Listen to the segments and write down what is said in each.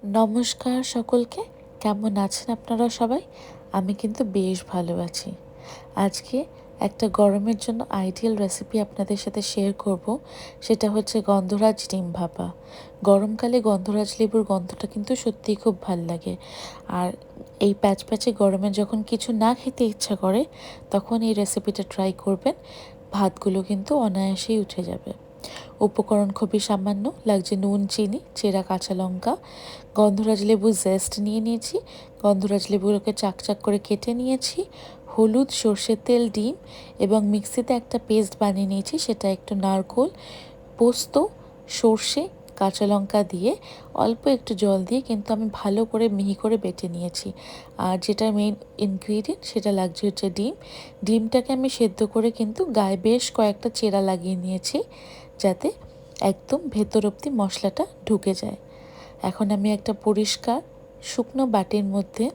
নমস্কার সকলকে। কেমন আছেন আপনারা সবাই? আমি কিন্তু বেশ ভালো আছি। আজকে একটা গরমের জন্য আইডিয়াল রেসিপি আপনাদের সাথে শেয়ার করব। সেটা হচ্ছে গন্ধরাজ ডিম ভাপা। গরমকালে গন্ধরাজ লেবুর গন্ধটা কিন্তু সত্যিই খুব ভাল লাগে। আর এই প্যাচপ্যাচে গরমে যখন কিছু না খেতে ইচ্ছা করে তখন এই রেসিপিটা ট্রাই করবেন। ভাতগুলো কিন্তু অনায়াসেই উঠে যাবে। উপকরণ খুবই সামান্য, লাগছে নুন, চিনি, চেরা কাঁচা লঙ্কা, গন্ধরাজ লেবুর জেস্ট নিয়ে নিয়েছি, গন্ধরাজ লেবুগুলোকে চাকচাক করে কেটে নিয়েছি, হলুদ, সর্ষের তেল, ডিম এবং মিক্সিতে একটা পেস্ট বানিয়ে নিয়েছি। সেটা একটু নারকোল, পোস্ত, সর্ষে, কাঁচা লঙ্কা দিয়ে অল্প একটু জল দিয়ে কিন্তু আমি ভালো করে মিহি করে বেটে নিয়েছি। আর যেটা মেইন ইনগ্রিডিয়েন্ট সেটা লাগছে হচ্ছে ডিম। ডিমটাকে আমি সেদ্ধ করে কিন্তু গায়ে বেশ কয়েকটা চেরা লাগিয়ে নিয়েছি, যাতে একদম ভেতর অবধি মশলাটা ঢুকে যায়। এখন আমি একটা পরিষ্কার শুকনো বাটির মধ্যে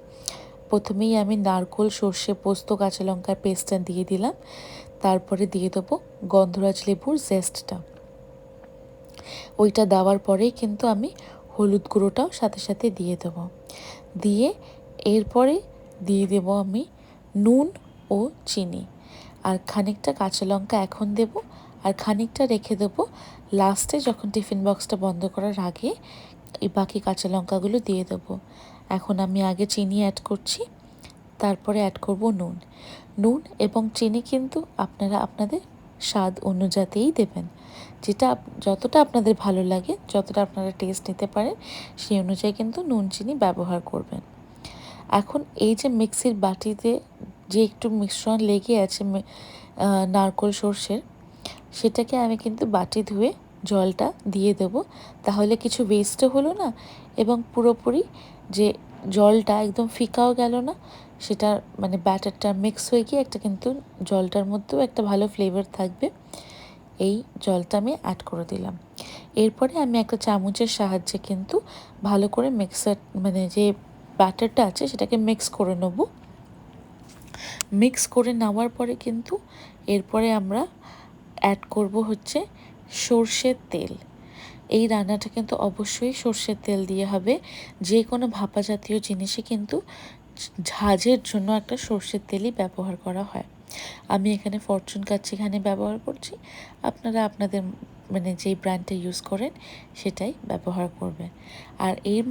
প্রথমেই আমি নারকোল, সর্ষে, পোস্ত, কাঁচা লঙ্কার পেস্টটা দিয়ে দিলাম। তারপরে দিয়ে দেবো গন্ধরাজ লেবুর জেস্টটা। ওইটা দেওয়ার পরেই কিন্তু আমি হলুদ গুঁড়োটাও সাথে সাথে দিয়ে দেবো। দিয়ে এরপরে দিয়ে দেবো আমি নুন ও চিনি। আর খানিকটা কাঁচা লঙ্কা এখন দেব, আর খানিকটা রেখে দেবো লাস্টে, যখন টিফিন বক্সটা বন্ধ করার আগে এই বাকি কাঁচা লঙ্কাগুলো দিয়ে দেবো। এখন আমি আগে চিনি অ্যাড করছি, তারপরে অ্যাড করব নুন। নুন এবং চিনি কিন্তু আপনারা আপনাদের স্বাদ অনুযায়ীই দেবেন, যেটা যতটা আপনাদের ভালো লাগে, যতটা আপনারা টেস্ট নিতে পারেন সেই অনুযায়ী কিন্তু নুন চিনি ব্যবহার করবেন। এখন এই যে মিক্সির বাটিতে যে একটু মিশ্রণ লেগে আছে নারকোল সর্ষের, সেটাকে আমি কিন্তু বাটি ধুয়ে জলটা দিয়ে দেব। তাহলে কিছু ওয়েস্টও হলো না এবং পুরোপুরি যে জলটা একদম ফিকাও গেল না, সেটা মানে ব্যাটারটা মিক্স হয়ে গিয়ে একটা কিন্তু জলটার মধ্যেও একটা ভালো ফ্লেভার থাকবে। এই জলটা আমি অ্যাড করে দিলাম। এরপরে আমি একটা চামচের সাহায্যে কিন্তু ভালো করে মিক্সার মানে যে ব্যাটারটা আছে সেটাকে মিক্স করে নেব। মিক্স করে নেওয়ার পরে কিন্তু এরপরে আমরা অ্যাড করব হচ্ছে সর্ষের তেল। এই রান্নাটা কিন্তু অবশ্যই সর্ষের তেল দিয়ে হবে। যে কোনো ভাপা জাতীয় জিনিসে কিন্তু ঝাঁঝের জন্য একটা সর্ষের তেলই ব্যবহার করা হয়। আমি এখানে ফরচুন কাচ্চিঘানি ব্যবহার করছি। আপনারা আপনাদের মানে যেই ব্র্যান্ডটা ইউজ করেন সেটাই ব্যবহার করবেন। আর এর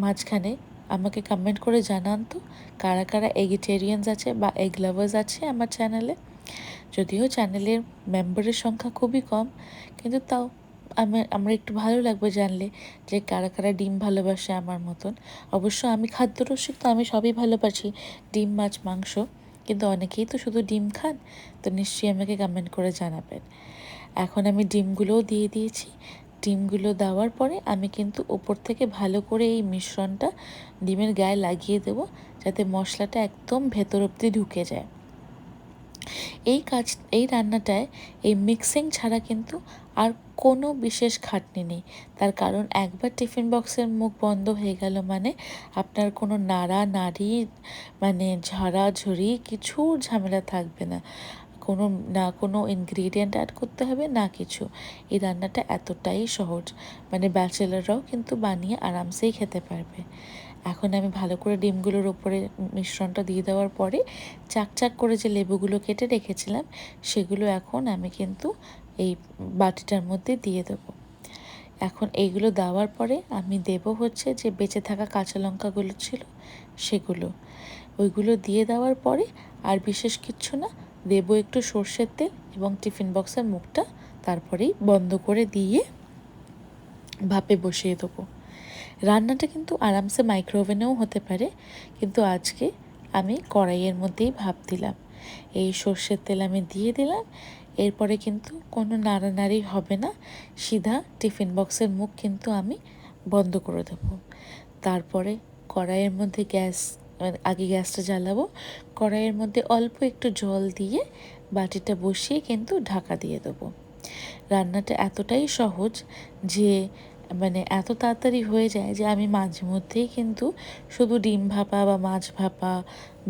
মাঝখানে আমাকে কমেন্ট করে জানান তো কারা কারা এগিটেরিয়ানস আছে বা এগ লাভার্স আছে আমার চ্যানেলে। যদিও চ্যানেলের মেম্বারের সংখ্যা খুবই কম, কিন্তু তাও আমার একটু ভালো লাগবে জানলে যে কারা কারা ডিম ভালোবাসে আমার মতন। অবশ্য আমি খাদ্যরসিক, তো আমি সবই ভালোবাসি, ডিম, মাছ, মাংস, কিন্তু অনেকেই তো শুধু ডিম খান। তো নিশ্চয়ই আমাকে কমেন্ট করে জানাবেন। এখন আমি ডিমগুলোও দিয়ে দিয়েছি। ডিমগুলো দেওয়ার পরে আমি কিন্তু ওপর থেকে ভালো করে এই মিশ্রণটা ডিমের গায়ে লাগিয়ে দেবো, যাতে মশলাটা একদম ভেতর অবধি ঢুকে যায়। এই রান্নাটায় এই মিক্সিং ছাড়া কিন্তু আর কোনো বিশেষ খাটনি নেই। তার কারণ একবার টিফিন বক্সের মুখ বন্ধ হয়ে গেল মানে আপনার কোনো নাড়ানাড়ি মানে ঝাড়াঝুড়ি কিছুর ঝামেলা থাকবে না। কোনো ইনগ্রিডিয়েন্ট অ্যাড করতে হবে না কিছু। এই রান্নাটা এতটাই সহজ, মানে ব্যাচেলাররাও কিন্তু বানিয়ে আরামসেই খেতে পারবে। এখন আমি ভালো করে ডিমগুলোর ওপরে মিশ্রণটা দিয়ে দেওয়ার পরে চাকচাক করে যে লেবুগুলো কেটে রেখেছিলাম সেগুলো এখন আমি কিন্তু এই বাটিটার মধ্যে দিয়ে দেবো। এখন এইগুলো দেওয়ার পরে আমি দেব হচ্ছে যে বেঁচে থাকা কাঁচা লঙ্কাগুলো ছিল সেগুলো, ওইগুলো দিয়ে দেওয়ার পরে আর বিশেষ কিচ্ছু না, দেবো একটু সর্ষের তেল এবং টিফিন বক্সের মুখটা তারপরেই বন্ধ করে দিয়ে ভাপে বসিয়ে দেবো। রান্নাটা কিন্তু আরামসে মাইক্রোওভেনেও হতে পারে, কিন্তু আজকে আমি কড়াইয়ের মধ্যেই ভাপ দিলাম। এই সর্ষের তেল আমি দিয়ে দিলাম। এরপরে কিন্তু কোনো নাড়ানাড়ি হবে না, সিধা টিফিন বক্সের মুখ কিন্তু আমি বন্ধ করে দেবো। তারপরে কড়াইয়ের মধ্যে আগে গ্যাসটা জ্বালাবো, কড়াইয়ের মধ্যে অল্প একটু জল দিয়ে বাটিটা বসিয়ে কিন্তু ঢাকা দিয়ে দেবো। রান্নাটা এতটাই সহজ যে মানে এত তাড়াতাড়ি হয়ে যায় যে আমি মাঝে মধ্যেই কিন্তু শুধু ডিম ভাপা বা মাছ ভাপা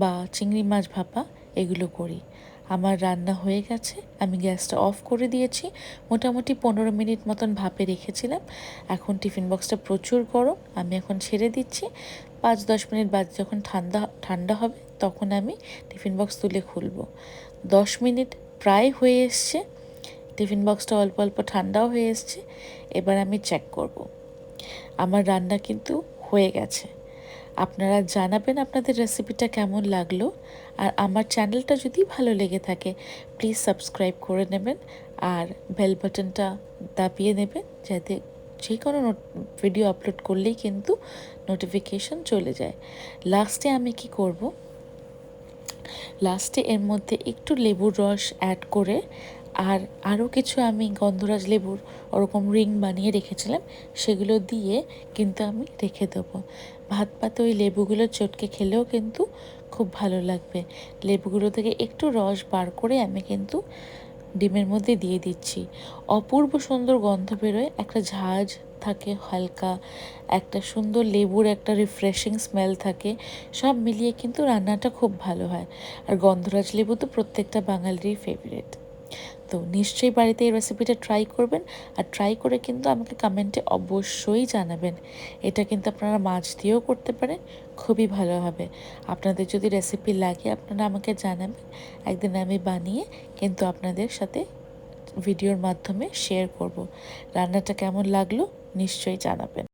বা চিংড়ি মাছ ভাপা এগুলো করি। আমার রান্না হয়ে গেছে, আমি গ্যাসটা অফ করে দিয়েছি। মোটামুটি 15 মিনিট মতন ভাপে রেখেছিলাম। এখন টিফিন বক্সটা প্রচুর গরম, আমি এখন ছেড়ে দিচ্ছি। 5-10 মিনিট বাদ যখন ঠান্ডা ঠান্ডা হবে তখন আমি টিফিন বক্স তুলে খুলব। 10 মিনিট প্রায় হয়ে এসছে, টিফিন বক্সটা অল্প অল্প ঠান্ডাও হয়ে এসছে। এবার আমি চেক করব। আমার রান্না কিন্তু হয়ে গেছে। আপনারা জানাবেন আপনাদের রেসিপিটা কেমন লাগলো। আর আমার চ্যানেলটা যদি ভালো লেগে থাকে প্লিজ সাবস্ক্রাইব করে নেবেন আর বেল বাটনটা দাবিয়ে নেবেন, যাতে যে কোনো ভিডিও আপলোড করলেই কিন্তু নোটিফিকেশন চলে যায়। লাস্টে আমি কি করব, লাস্টে এর মধ্যে একটু লেবুর রস অ্যাড করে আর আরও কিছু আমি গন্ধরাজ লেবুর ওরকম রিং বানিয়ে রেখেছিলাম, সেগুলো দিয়ে কিন্তু আমি রেখে দেবো। ভাত পাতে ওই লেবুগুলো চটকে খেলেও কিন্তু খুব ভালো লাগবে। লেবুগুলো থেকে একটু রস বার করে আমি কিন্তু ডিমের মধ্যে দিয়ে দিচ্ছি। অপূর্ব সুন্দর গন্ধ বেরোয়, একটা ঝাঁজ থাকে হালকা, একটা সুন্দর লেবুর একটা রিফ্রেশিং স্মেল থাকে। সব মিলিয়ে কিন্তু রান্নাটা খুব ভালো হয়। আর গন্ধরাজ লেবু তো প্রত্যেকটা বাঙালিরই ফেভারিট। তো নিশ্চয়ই বাড়িতে এই রেসিপিটা ট্রাই করবেন, আর ট্রাই করে কিন্তু আমাকে কমেন্টে অবশ্যই জানাবেন। এটা কিন্তু আপনারা মাছ দিয়েও করতে পারেন, খুবই ভালো হবে। আপনাদের যদি রেসিপি লাগে আপনারা আমাকে জানাবেন, একদিন আমি বানিয়ে কিন্তু আপনাদের সাথে ভিডিওর মাধ্যমে শেয়ার করব। রান্নাটা কেমন লাগলো নিশ্চয়ই জানাবেন।